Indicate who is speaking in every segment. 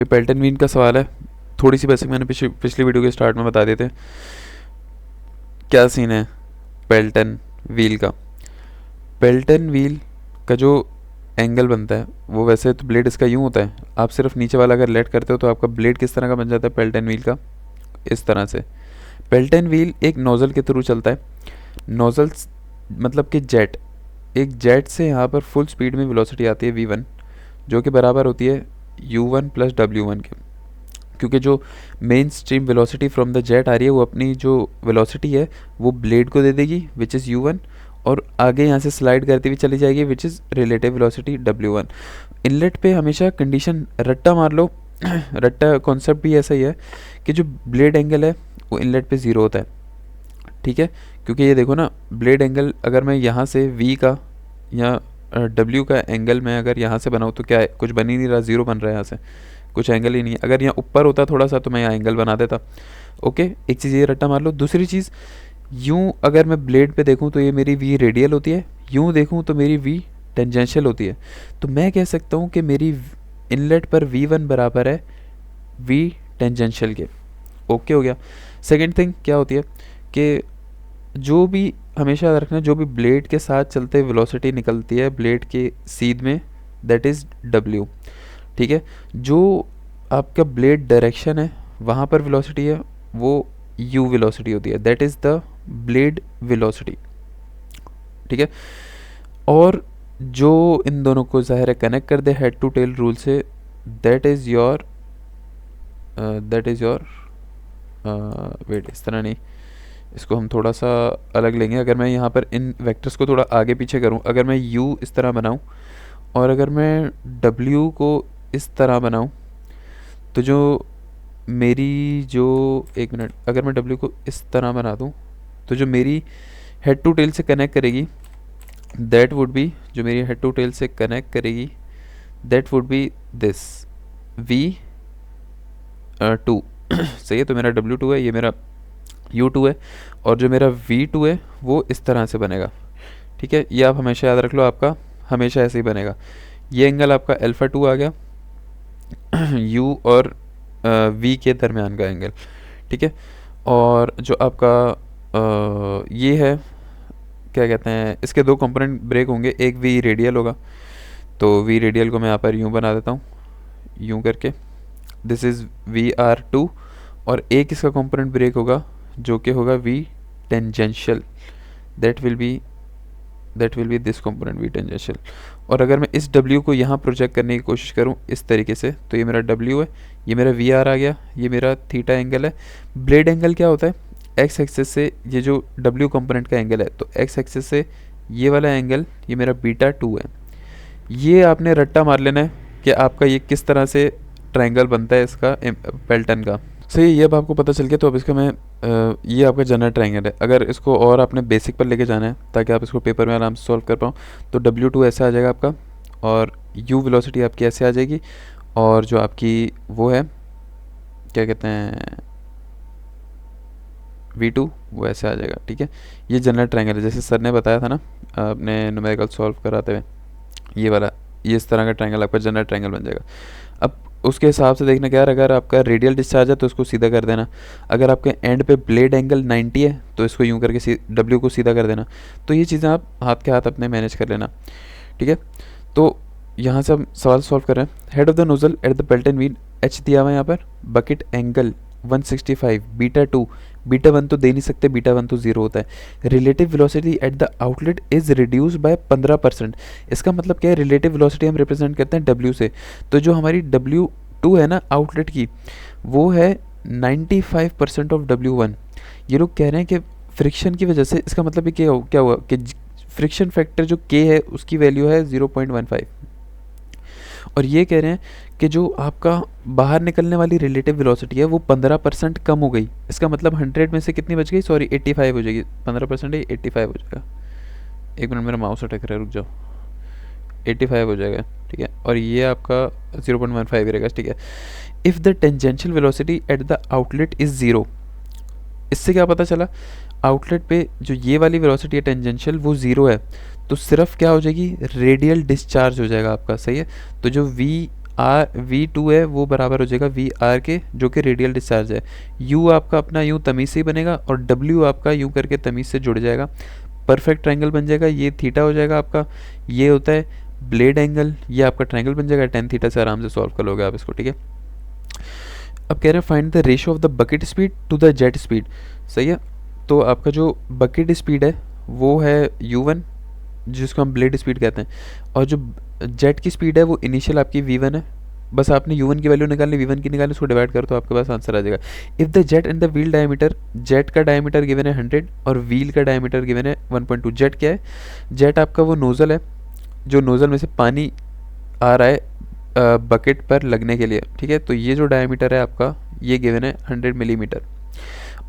Speaker 1: ये Pelton wheel का सवाल है। थोड़ी सी बेसिक मैंने पिछली वीडियो के स्टार्ट में बता दिए थे। क्या सीन है पेल्टन व्हील का। पेल्टन व्हील का जो एंगल बनता है वो वैसे तो ब्लेड इसका यूँ होता है, आप सिर्फ नीचे वाला अगर लेट करते हो तो आपका ब्लेड किस तरह का बन जाता है पेल्टन व्हील का, इस तरह से। पेल्टन व्हील एक नोज़ल के थ्रू चलता है। नोज़ल्स मतलब कि जेट, एक जेट से यहाँ पर फुल स्पीड में वेलोसिटी आती है v1, जो कि बराबर होती है u1 प्लस w1 के। क्योंकि जो main stream velocity from the jet आ रही है वो अपनी जो वेलोसिटी है वो ब्लेड को दे देगी विच इज़ u1, और आगे यहाँ से स्लाइड करती हुई चली जाएगी which is relative velocity w1। Inlet पे हमेशा कंडीशन रट्टा मार लो रट्टा कॉन्सेप्ट भी ऐसा ही है कि जो ब्लेड एंगल है वो इनलेट पे ज़ीरो होता है, ठीक है। क्योंकि ये देखो ना, ब्लेड एंगल अगर मैं यहाँ से v का या w का एंगल मैं अगर यहाँ से बनाऊँ तो क्या है, कुछ बन ही नहीं रहा, ज़ीरो बन रहा है यहाँ से, कुछ एंगल ही नहीं है। अगर यहाँ ऊपर होता थोड़ा सा तो मैं यहाँ एंगल बना देता। ओके, एक चीज़ ये रट्टा मार लो। दूसरी चीज़, यूँ अगर मैं ब्लेड पे देखूँ तो ये मेरी v रेडियल होती है, यूँ देखूँ तो मेरी v टेंजेंशियल होती है। तो मैं कह सकता हूँ कि मेरी इनलेट पर v1 बराबर है v टेंजेंशियल के। ओके हो गया। सेकेंड थिंग क्या होती है कि जो भी हमेशा याद रखना, जो भी ब्लेड के साथ चलते वेलोसिटी निकलती है ब्लेड के सीध में, दैट इज़ w, ठीक है। जो आपका ब्लेड डायरेक्शन है वहाँ पर वेलोसिटी है वो u वेलोसिटी होती है, that is the blade velocity, ठीक है। और जो इन दोनों को ज़ाहिर है कनेक्ट कर दे हेड टू टेल रूल से, दैट इज़ योर वेट, इस तरह नहीं, इसको हम थोड़ा सा अलग लेंगे। अगर मैं यहाँ पर इन वेक्टर्स को थोड़ा आगे पीछे करूँ, अगर मैं u इस तरह बनाऊँ और अगर मैं w को इस तरह बनाऊँ, तो जो मेरी जो, एक मिनट, अगर मैं w को इस तरह बना दूँ तो जो मेरी हेड टू टेल से कनेक्ट करेगी दैट वुड बी, जो मेरी हेड टू टेल से कनेक्ट करेगी that would be this v2 सही है। तो मेरा w2 है, ये मेरा u2 है, और जो मेरा v2 है वो इस तरह से बनेगा, ठीक है। ये आप हमेशा याद रख लो, आपका हमेशा ऐसे ही बनेगा। ये एंगल आपका अल्फ़ा 2 आ गया u और v के दरमियान का एंगल, ठीक है। और जो आपका ये है, क्या कहते हैं, इसके दो कंपोनेंट ब्रेक होंगे, एक v रेडियल होगा, तो v रेडियल को मैं यहाँ पर यूँ बना देता हूँ, यूँ करके, दिस इज़ vr2, और एक इसका कंपोनेंट ब्रेक होगा जो कि होगा v tangential, that will be this component v tangential. और अगर मैं इस w को यहाँ प्रोजेक्ट करने की कोशिश करूँ इस तरीके से, तो ये मेरा w है, ये मेरा vr आ गया, ये मेरा थीटा एंगल है। ब्लेड एंगल क्या होता है, x एक्सिस से ये जो w कंपोनेंट का एंगल है, तो x एक्सिस से ये वाला एंगल ये मेरा बीटा 2 है। ये आपने रट्टा मार लेना है कि आपका ये किस तरह से ट्रायंगल बनता है इसका पेल्टन का। सही, ये अब आपको पता चल गया। तो अब इसका मैं ये आपका जनरल ट्रायंगल है। अगर इसको और आपने बेसिक पर लेके जाना है ताकि आप इसको पेपर में आराम से सॉल्व कर पाओ, तो w2 ऐसा आ जाएगा आपका, और u वेलोसिटी आपकी ऐसे आ जाएगी, और जो आपकी वो है क्या कहते हैं v2 वो ऐसे आ जाएगा, ठीक है। ये जनरल ट्रायंगल है, जैसे सर ने बताया था ना आपने न्यूमेरिकल सॉल्व कराते हुए, ये वाला, ये इस तरह का ट्रायंगल आपका जनरल ट्रायंगल बन जाएगा। अब उसके हिसाब से देखना क्या है, अगर आपका रेडियल डिस्चार्ज है तो उसको सीधा कर देना, अगर आपके एंड पे ब्लेड एंगल 90 है तो इसको यूँ करके w को सीधा कर देना। तो ये चीज़ें आप हाथ के हाथ अपने मैनेज कर लेना, ठीक है। तो यहाँ से हम सवाल सॉल्व कर रहे हैं। Head of the nozzle at the Pelton wheel h दिया हुआ है यहाँ पर, बकेट एंगल 165, बीटा 2, बीटा 1 तो दे नहीं सकते, बीटा 1 तो ज़ीरो होता है। Relative velocity at the outlet is reduce by 15%। इसका मतलब क्या है, रिलेटिव वेलोसिटी हम रिप्रेजेंट करते हैं w से, तो जो हमारी w2 है ना आउटलेट की, वो है 95% ऑफ w1। ये लोग कह रहे हैं कि फ्रिक्शन की वजह से, इसका मतलब क्या हुआ कि फ्रिक्शन फैक्टर जो k है उसकी वैल्यू है 0.15, और ये कह रहे हैं कि जो आपका बाहर निकलने वाली रिलेटिव वेलोसिटी है वो 15% कम हो गई। इसका मतलब 100 में से कितनी बच गई, सॉरी 85 हो जाएगी, 15% है 85 हो जाएगा। एक मिनट, मेरा माउस अटक रहा है, रुक जाओ, 85 हो जाएगा, ठीक है। और ये आपका 0.15 रहेगा, ठीक है। If the tangential velocity at the outlet is zero, इससे क्या पता चला, आउटलेट पे जो ये वाली वेलोसिटी है टेंजेंशियल वो ज़ीरो है, तो सिर्फ क्या हो जाएगी, रेडियल डिस्चार्ज हो जाएगा आपका, सही है। तो जो v V2 है वो बराबर हो जाएगा VR के, जो कि रेडियल डिस्चार्ज है। U आपका अपना यूँ तमीज़ से ही बनेगा और W आपका यूँ करके तमीज़ से जुड़ जाएगा, परफेक्ट ट्रायंगल बन जाएगा। ये थीटा हो जाएगा आपका, ये होता है ब्लेड एंगल, ये आपका ट्रायंगल बन जाएगा। टेन थीटा से आराम से सॉल्व कर लोगे आप इसको, ठीक है। अब कह रहे हैं find the ratio of the bucket speed to the jet speed, सही है। तो आपका जो बकेट स्पीड है वो है U1, जिसको हम ब्लेड स्पीड कहते हैं, और जो जेट की स्पीड है वो इनिशियल आपकी V1 है। बस आपने U1 की वैल्यू निकालनी, V1 की निकालनी, उसको डिवाइड करो तो आपके पास आंसर आ जाएगा। If the jet and the wheel diameter, jet का डायमीटर गिवन है 100 और व्हील का डायमीटर गिवन है 1.2। जेट क्या है? जेट आपका वो नोज़ल है जो नोज़ल में से पानी आ रहा है बकेट पर लगने के लिए, ठीक है। तो ये जो डायमीटर है आपका ये गिवन है 100 मिलीमीटर,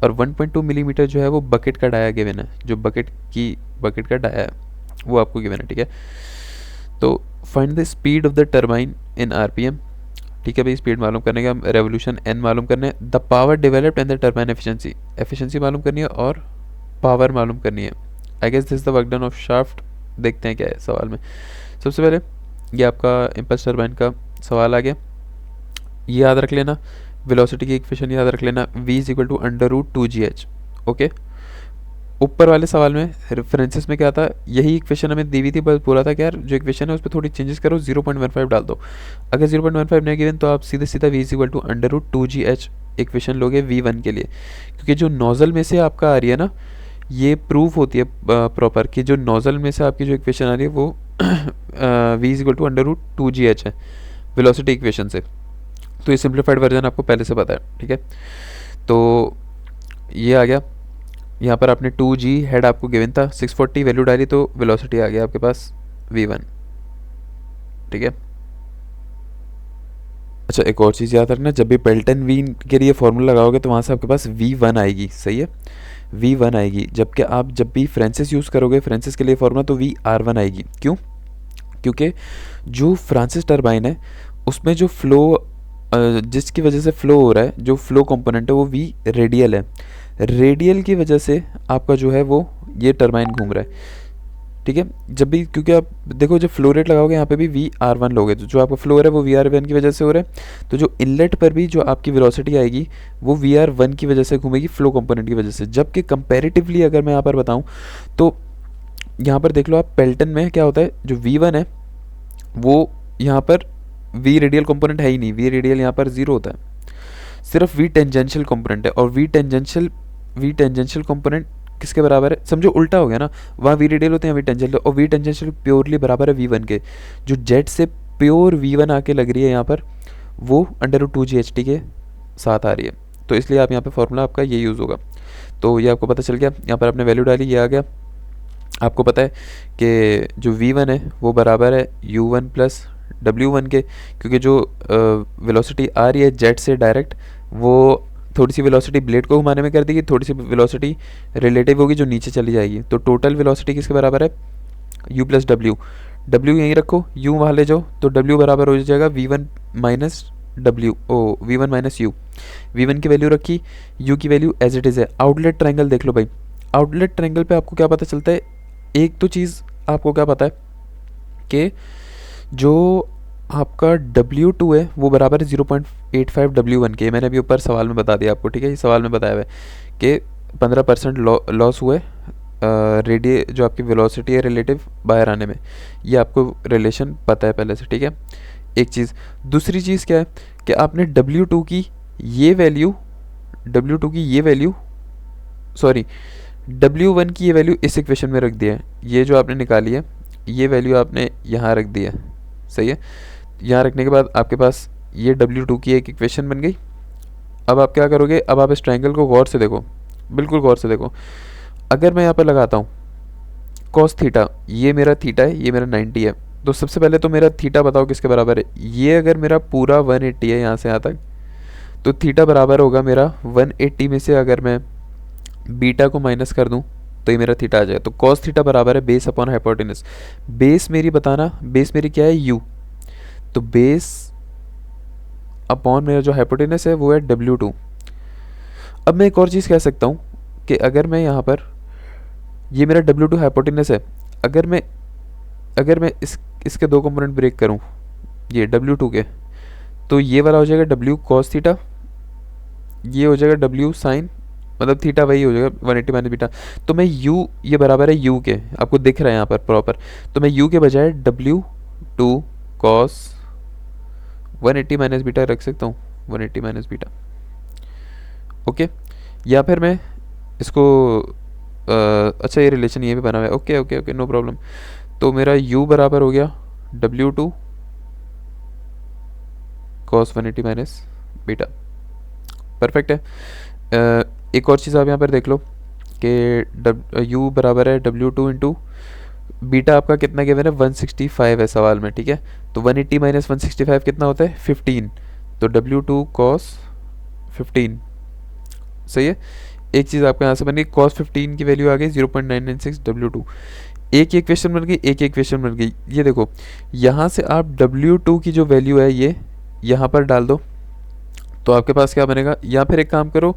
Speaker 1: और 1.2 मिलीमीटर जो है वो बकेट का डाया गिवन है, जो बकेट का डाया है वो आपको गिवन है, ठीक है। तो find the speed of the turbine in RPM, ठीक है भाई। स्पीड मालूम करने का, रेवोल्यूशन n मालूम करने हैं, the power developed and the turbine efficiency मालूम करनी है और पावर मालूम करनी है। I guess this the work done of shaft. देखते हैं क्या है सवाल में। सबसे पहले ये आपका इम्पल्स टरबाइन का सवाल आ गया, ये याद रख लेना। वेलोसिटी की इक्वेशन याद रख लेना, v is equal to √2gh, okay. ऊपर वाले सवाल में रेफरेंसेस में क्या था, यही इक्वेशन हमें दी हुई थी, बस बोला था कि यार जो इक्वेशन है उस पर थोड़ी चेंजेस करो, 0.15 डाल दो। अगर 0.15 नहीं गिवन तो आप सीधे सीधा v is equal to √2gh equation लोगे v1 के लिए, क्योंकि जो नोज़ल में से आपका आ रही है ना, ये प्रूफ होती है प्रॉपर कि जो नोज़ल में से आपकी जो इक्वेशन आ रही है वो v is equal to √2gh है वेलोसिटी इक्वेशन से। तो ये सिंप्लीफाइड वर्जन आपको पहले से पता है, ठीक है। तो ये आ गया, यहाँ पर आपने 2g हेड आपको गिवन था, 640 वैल्यू डाली तो वेलोसिटी आ गया आपके पास v1, ठीक है। अच्छा, एक और चीज़ याद रखना, जब भी पेल्टन व्हील के लिए फॉर्मूला लगाओगे तो वहाँ से आपके पास v1 आएगी, सही है, v1 आएगी। जबकि आप जब भी फ्रांसिस यूज़ करोगे, फ्रांसिस के लिए फॉर्मूला, तो vr1 आएगी। क्यों? क्योंकि जो फ्रांसिस टरबाइन है उसमें जो फ्लो, जिसकी वजह से फ्लो हो रहा है, जो फ्लो कंपोनेंट है वो v रेडियल है, रेडियल की वजह से आपका जो है वो ये टरबाइन घूम रहा है, ठीक है। जब भी, क्योंकि आप देखो जब फ्लो रेट लगाओगे यहाँ पे भी VR1 लोगे, तो जो आपका फ्लो है वो VR1 की वजह से हो रहा है। तो जो इनलेट पर भी जो आपकी वेलोसिटी आएगी वो VR1 की वजह से घूमेगी, फ्लो कंपोनेंट की वजह से। जबकि कंपैरेटिवली अगर मैं यहाँ पर बताऊँ तो यहाँ पर देख लो आप, पेल्टन में क्या होता है, जो V1 है वो यहाँ पर V रेडियल कंपोनेंट है ही नहीं, V रेडियल यहाँ पर 0 होता है, सिर्फ V टेंजेंशियल कंपोनेंट है। और V टेंजेंशियल कंपोनेंट किसके बराबर है? समझो उल्टा हो गया ना, वहाँ V रेडियल होते हैं, V टेंजेंशियल, और V टेंजेंशियल प्योरली बराबर है V1 के। जो जेट से प्योर V1 आके लग रही है यहाँ पर, वो √2gh के साथ आ रही है। तो इसलिए आप यहाँ पे फॉर्मूला आपका ये यूज़ होगा। तो ये आपको पता चल गया, यहाँ पर आपने वैल्यू डाली, ये आ गया। आपको पता है कि जो V1 है वो बराबर है U1 प्लस W1 के, क्योंकि जो वेलोसिटी आ रही है जेट से डायरेक्ट, वो थोड़ी सी वेलोसिटी ब्लेड को घुमाने में कर देगी, थोड़ी सी वेलोसिटी रिलेटिव होगी जो नीचे चली जाएगी। तो टोटल वेलोसिटी किसके बराबर है? U plus W। W यहीं रखो, U वहाँ ले जाओ, तो W बराबर हो जाएगा V1 minus W, V1 minus U। V1 की वैल्यू रखी, U की वैल्यू एज इट इज़ है। आउटलेट ट्रायंगल देख लो भाई, आउटलेट ट्रायंगल पे आपको क्या पता चलता है? एक तो चीज़ आपको क्या पता है कि जो आपका W2 है वो बराबर है 0.85 W1 के। मैंने अभी ऊपर सवाल में बता दिया आपको, ठीक है। ये सवाल में बताया हुआ है कि 15% लॉस हुआ है जो आपकी वेलोसिटी है रिलेटिव बाहर आने में। ये आपको रिलेशन पता है पहले से, ठीक है। एक चीज़, दूसरी चीज़ क्या है कि आपने W2 की ये वैल्यू सॉरी W1 की ये वैल्यू इस इक्वेशन में रख दिया है। ये जो आपने निकाली है ये वैल्यू आपने यहाँ रख दी है, सही है। यहाँ रखने के बाद आपके पास ये W2 की एक इक्वेशन बन गई। अब आप क्या करोगे? अब आप इस ट्रायंगल को गौर से देखो, बिल्कुल गौर से देखो। अगर मैं यहाँ पर लगाता हूँ cos थीटा, ये मेरा थीटा है, ये मेरा 90 है, तो सबसे पहले तो मेरा थीटा बताओ किसके बराबर है? ये अगर मेरा पूरा 180 है यहाँ से यहाँ तक, तो थीटा बराबर होगा मेरा 180 में से अगर मैं बीटा को माइनस कर दूं तो ये मेरा थीटा आ जाएगा। तो cos थीटा बराबर है बेस अपॉन हाइपोटेनस। बेस मेरी बताना, बेस मेरी क्या है? U। तो बेस अपॉन मेरा जो हाइपोटेनस है वो है W2। अब मैं एक और चीज़ कह सकता हूँ कि अगर मैं यहाँ पर, ये मेरा W2 हाइपोटेनस है, अगर मैं इसके दो कंपोनेंट ब्रेक करूँ, ये W2 के, तो ये वाला हो जाएगा डब्ल्यू कॉस थीटा, ये हो जाएगा डब्ल्यू साइन, मतलब थीटा वही हो जाएगा 180 माइनस बीटा। तो मैं यू, ये बराबर है यू के, आपको दिख रहा है यहाँ पर प्रॉपर, तो मैं यू के बजाय W two cos 180 minus beta रख सकता हूँ, 180 माइनस बीटा। ओके, या फिर मैं इसको अच्छा ये रिलेशन ये भी बना हुआ है, okay okay okay no problem. तो मेरा u बराबर हो गया W two cos 180 minus beta. Perfect है। एक और चीज़ आप यहाँ पर देख लो कि u बराबर है डब्ल्यू टू इंटू बीटा, आपका कितना गिवन है 165 है सवाल में, ठीक है। तो 180 माइनस 165 कितना होता है 15, तो डब्ल्यू टू कॉस 15, सही है। एक चीज़ आपको यहाँ से बन गई, कॉस 15 की वैल्यू आ गई 0.996 डब्ल्यू टू, एक इक्वेशन बन गई, एक इक्वेशन बन गई। ये देखो यहाँ से आप डब्ल्यू टू की जो वैल्यू है ये यहाँ पर डाल दो, तो आपके पास क्या बनेगा, या फिर एक काम करो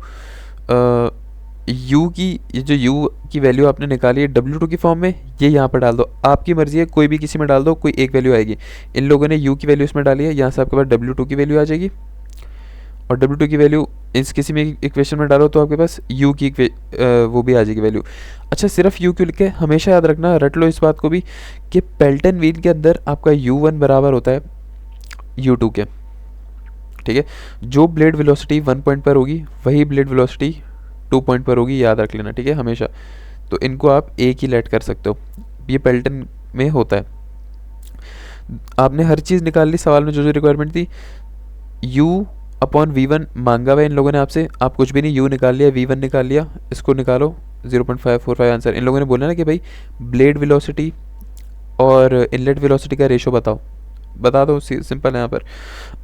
Speaker 1: u की, ये जो u की वैल्यू आपने निकाली है डब्ल्यू टू की फॉर्म में, ये यहाँ पर डाल दो, आपकी मर्जी है, कोई भी किसी में डाल दो, कोई एक वैल्यू आएगी। इन लोगों ने u की वैल्यू इसमें डाली है, यहाँ से आपके पास डब्ल्यू टू की वैल्यू आ जाएगी, और डब्ल्यू टू की वैल्यू इस किसी में इक्वेशन में डालो तो आपके पास u की वो भी आ जाएगी वैल्यू। अच्छा, सिर्फ u क्यों लिखे, हमेशा याद रखना, रट लो इस बात को भी कि पेल्टन व्हील के अंदर आपका u1 बराबर होता है u2 के, ठीक है। जो ब्लेड वेलोसिटी 1 पॉइंट पर होगी वही ब्लेड वेलोसिटी 2 पॉइंट पर होगी, याद रख लेना, ठीक है हमेशा। तो इनको आप एक ही लेट कर सकते हो, ये पेल्टन में होता है। आपने हर चीज़ निकाल ली सवाल में, जो जो रिक्वायरमेंट थी। u अपॉन v1 मांगा हुआ इन लोगों ने आपसे, आप कुछ भी नहीं, u निकाल लिया, v1 निकाल लिया, इसको निकालो 0.545 आंसर। इन लोगों ने बोला ना कि भाई ब्लेड वेलोसिटी और इनलेट वेलोसिटी का रेशो बताओ, बता दो, सिंपल है यहाँ पर।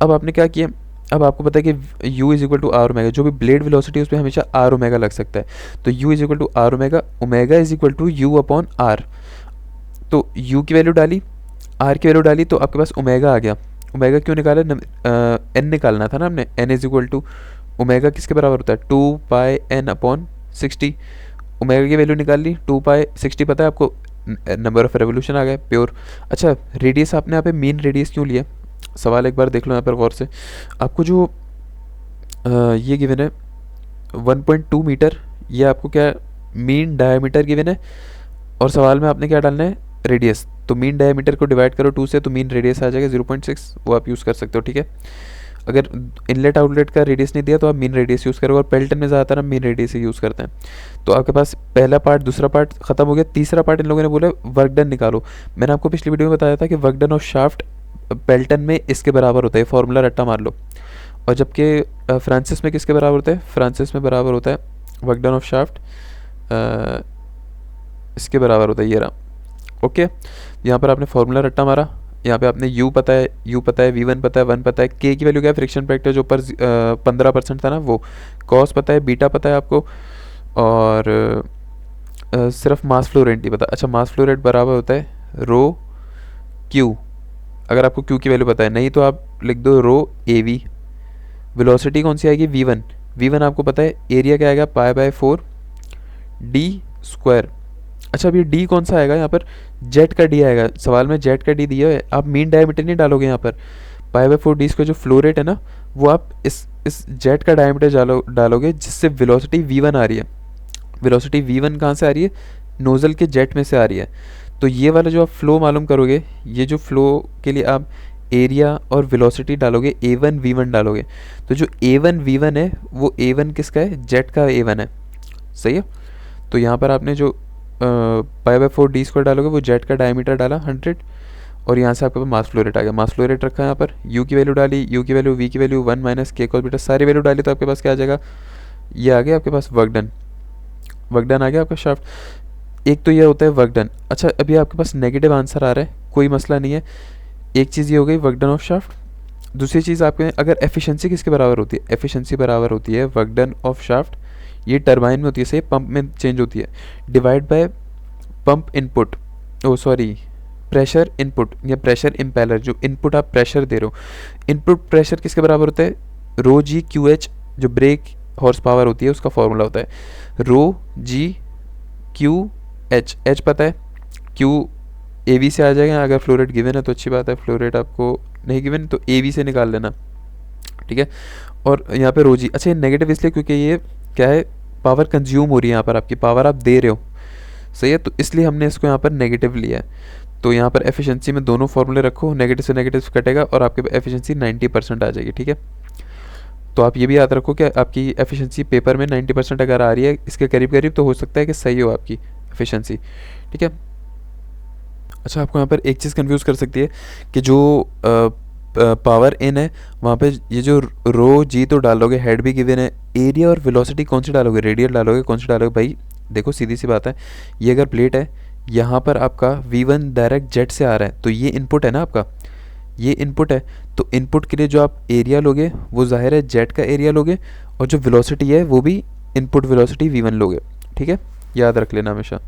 Speaker 1: अब आपने क्या किया, अब आपको पता है कि u is equal to R omega, जो भी ब्लेड वेलोसिटी है उस पर हमेशा आर ओमेगा लग सकता है, तो u is equal to R omega, omega is equal to u upon R. तो u की वैल्यू डाली, r की वैल्यू डाली, तो आपके पास ओमेगा आ गया। ओमेगा क्यों निकाला, n निकालना था ना हमने, n is equal to omega किसके बराबर होता है 2 पाई n अपॉन 60। ओमेगा की वैल्यू निकाल ली, 2 पाई 60 पता है आपको, नंबर ऑफ रेवोल्यूशन आ गया प्योर। अच्छा, रेडियस आपने यहाँ पे मेन रेडियस क्यों लिया, सवाल एक बार देख लो यहाँ पर गौर से। आपको जो ये गिवन है 1.2 मीटर, ये आपको क्या मीन डायमीटर गिवन है, और सवाल में आपने क्या डालना है रेडियस, तो मीन डायमीटर को डिवाइड करो 2 से, तो मीन रेडियस आ जाएगा 0.6, वो आप यूज़ कर सकते हो, ठीक है। अगर इनलेट आउटलेट का रेडियस नहीं दिया तो आप मीन रेडियस यूज़ करोगे, और पेल्टन में ज़्यादातर हम मीन रेडियस ही यूज़ करते हैं। तो आपके पास पहला पार्ट, दूसरा पार्ट खत्म हो गया, तीसरा पार्ट इन लोगों ने बोला वर्क डन निकालो। मैंने आपको पिछली वीडियो में बताया था कि work done of shaft Pelton में इसके बराबर होता है, फॉर्मूला रट्टा मार लो। और जबकि फ्रांसिस में किसके बराबर होता है, फ्रांसिस में बराबर होता है वर्क डन ऑफ शाफ्ट इसके बराबर होता है, ये रहा। ओके, यहाँ पर आपने फॉर्मूला रट्टा मारा, यहाँ पे आपने u पता है, v1 पता है, 1 पता है, k की वैल्यू क्या है, फ्रिक्शन फैक्टर जो ऊपर 15% था ना वो, cos पता है, बीटा पता है आपको, और सिर्फ मास फ्लो रेट नहीं पता। अच्छा, मास फ्लो रेट बराबर होता है रो q, अगर आपको q की वैल्यू पता है, नहीं तो आप लिख दो रो av। वेलोसिटी कौन सी आएगी v1 आपको पता है, एरिया क्या आएगा π/4 d स्क्वायर। अच्छा, अब ये d कौन सा आएगा, यहाँ पर जेट का d आएगा, सवाल में जेट का d दिया है, आप मीन डायमीटर नहीं डालोगे यहाँ पर, π/4 d का जो फ्लो रेट है ना वो आप इस जेट का डायमीटर डालोगे, जिससे वेलोसिटी v1 आ रही है। वेलोसिटी v1 कहाँ से आ रही है, नोज़ल के जेट में से आ रही है। तो ये वाला जो आप फ्लो मालूम करोगे, ये जो फ्लो के लिए आप एरिया और वेलोसिटी डालोगे, a1 v1 डालोगे, तो जो a1 v1 है वो a1 किसका है, जेट का a1 है, सही है। तो यहाँ पर आपने जो π/4 d स्क्वायर डालोगे वो जेट का डायमीटर डाला 100, और यहाँ से आपके पास मास फ्लो रेट आ गया, मास फ्लो रेट रखा है यहाँ पर, u की वैल्यू डाली, u की वैल्यू, v की value 1 minus k cos beta, सारी वैल्यू डाली, तो आपके पास क्या आ जाएगा, ये आ गया आपके पास वर्क डन आ गया आपका शाफ्ट। एक तो ये होता है वर्क डन। अच्छा, अभी आपके पास नेगेटिव आंसर आ रहा है, कोई मसला नहीं है, एक चीज़ ये हो गई वर्क डन ऑफ शाफ्ट। दूसरी चीज़ आपके अगर एफिशिएंसी किसके बराबर होती है, एफिशिएंसी बराबर होती है वर्क डन ऑफ शाफ्ट, ये टरबाइन में होती है, सही, पंप में चेंज होती है, divide by pump input, oh sorry pressure input या प्रेशर इम्पेलर, जो इनपुट आप प्रेशर दे रहे हो, इनपुट प्रेशर किसके बराबर होता है, रो जी क्यू एच, जो ब्रेक हॉर्स पावर होती है उसका फॉर्मूला होता है rho g Q H, H पता है, क्यू ए वी से आ जाएगा, अगर फ्लो रेट गिवन है तो अच्छी बात है, फ्लो रेट आपको नहीं गिवन तो ए वी से निकाल लेना, ठीक है। और यहाँ पे रोजी, अच्छा ये नेगेटिव इसलिए क्योंकि ये क्या है, पावर कंज्यूम हो रही है यहाँ पर, आपकी पावर आप दे रहे हो, सही है, तो इसलिए हमने इसको यहाँ पर नेगेटिव लिया है। तो यहाँ पर एफिशिएंसी में दोनों फॉर्मूले रखो, नेगेटिव से नेगेटिव कटेगा और आपके एफिशिएंसी 90% आ जाएगी, ठीक है। तो आप ये भी याद रखो कि आपकी एफिशिएंसी पेपर में 90% अगर आ रही है इसके करीब करीब, तो हो सकता है कि सही हो आपकी एफिशिएंसी, ठीक है। अच्छा, आपको यहाँ पर एक चीज़ कंफ्यूज कर सकती है कि जो पावर इन है वहाँ पे ये जो रो जी तो डालोगे, हेड भी गिवन है, एरिया और वेलोसिटी कौन सी डालोगे, रेडियल डालोगे, कौन सी डालोगे भाई। देखो सीधी सी बात है, ये अगर प्लेट है, यहाँ पर आपका V1 डायरेक्ट जेट से आ रहा है, तो ये इनपुट है ना आपका, ये इनपुट है, तो इनपुट के लिए जो आप एरिया लोगे वो जाहिर है जेट का एरिया लोगे, और जो वेलोसिटी है वो भी इनपुट वेलोसिटी V1 लोगे, ठीक है, याद रख लेना हमेशा।